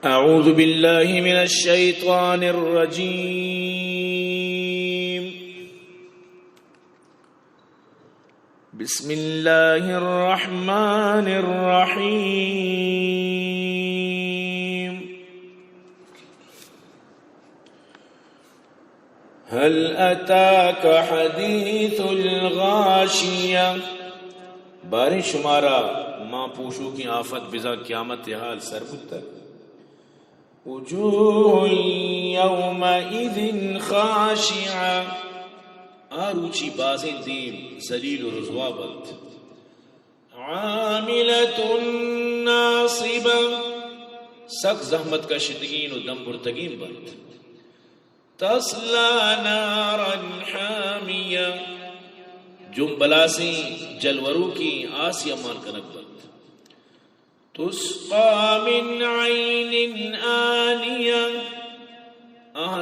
اعوذ باللہ من الشیطان الرجیم بسم اللہ الرحمن الرحیم هل اتاک حدیث الغاشیہ بارے شمارا ماں پوشو کی آفت بزا قیامت حال سر بتر وجوہ یومئذ خاشعہ آروچی بازیں دیم ذلیل و رسوا بند عاملۃ ناصبہ سخت زحمت کا شدگین و دم برتگین بند تصلی نارا حامیہ جم بلاسیں جلورو کی آسی امان کنک بند تسقى من عين آنية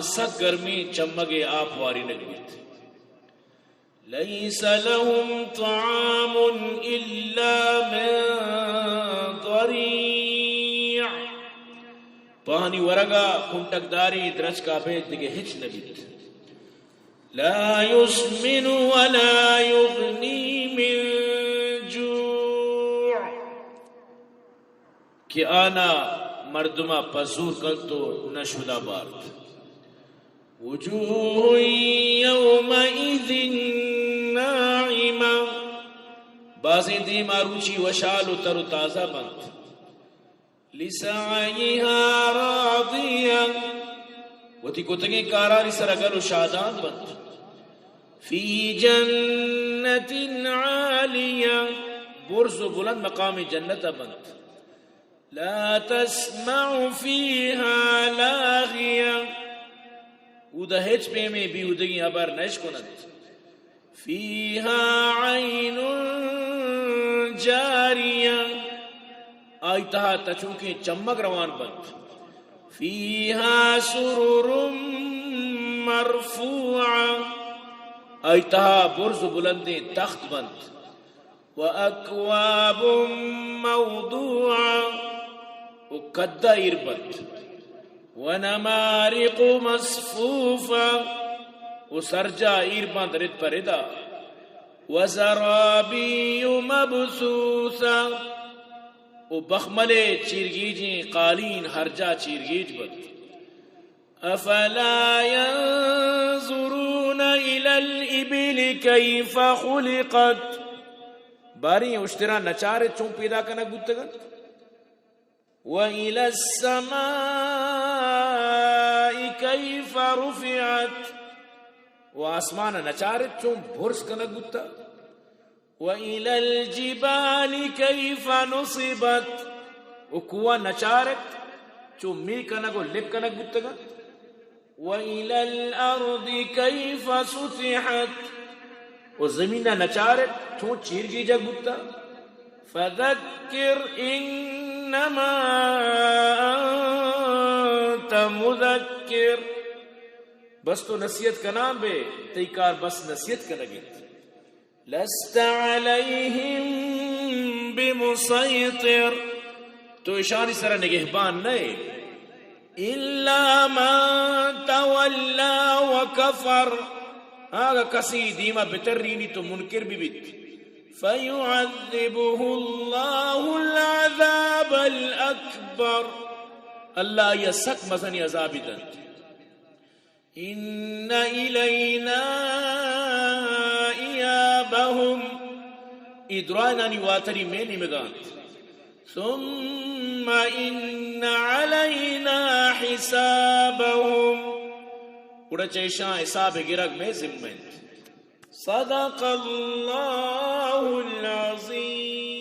سک گرمی چمگے آپ واری نگریت ليس لهم طعام إلا من ضريع پانی ورگا کنٹک داری درج کا بیت دیگے ہچ نبیت لا يسمن ولا يغني من کہ آنا مردمہ پزور کل تو نشدہ بارد وجوہ یومئذ ناعمہ بازیں دیم آروچی وشال و تر و تازہ بند لسعیہا راضیہ وتی کتگیں کاراری سرگل و شادان بند فی جنت عالیہ برز و بلند مقام جنت بند لا تسمع فيها لاغيا وده هج پہ میں بیودگی ابر نش کنند فيها عين جارية آیتها تچوکے چمک روان بند فيها سرر مرفوعة آیتها برز بلند تخت بند وأكواب موضوعة وقد إربت ونمارق مصفوفة وسرجا إربت رد بردا وزرابي مبثوثة وبخمل چیرگیجیں قالین ہرجا چیرگیج بد أفلا ينظرون إلى الإبل كيف خلقت باری اشترا نچارے چون پیدا کرنا گتگن وَإِلَى السَّمَاءِ كَيْفَ رُفِعَتْ وآسمان نچارے چون بھرس کرنا گتا وَإِلَى الْجِبَالِ كَيْفَ نُصِبَتْ وکوا نچارے چون میل کرنا گو لپ کرنا گتگن وَإِلَى الْأَرْضِ كَيْفَ سُطِحَتْ و زمینہ نچارے چون چیر کی جگ بکتا فذکر انما انت مذکر بس تو نصیحت کا نام بے تیکار بس نصیحت کا نگیت لست علیہم بمسیطر تو اشاری سرہ نگہبان نئے الا من تولا وکفر آگا کسی دیما بترینی تو منکر بھی بیت فَيُعَذِّبُهُ اللَّهُ الْعَذَابَ الْأَكْبَرُ اللہ یہ سک مزنی عذابی دند اِنَّ إِلَيْنَا إِيَابَهُمْ ادرائنانی واتری مینی مگاند ثُمَّ إِنَّ عَلَيْنَا حِسَابَهُمْ اڑا چیشاں حساب گرگ میں ذمہ صدق اللہ العظیم.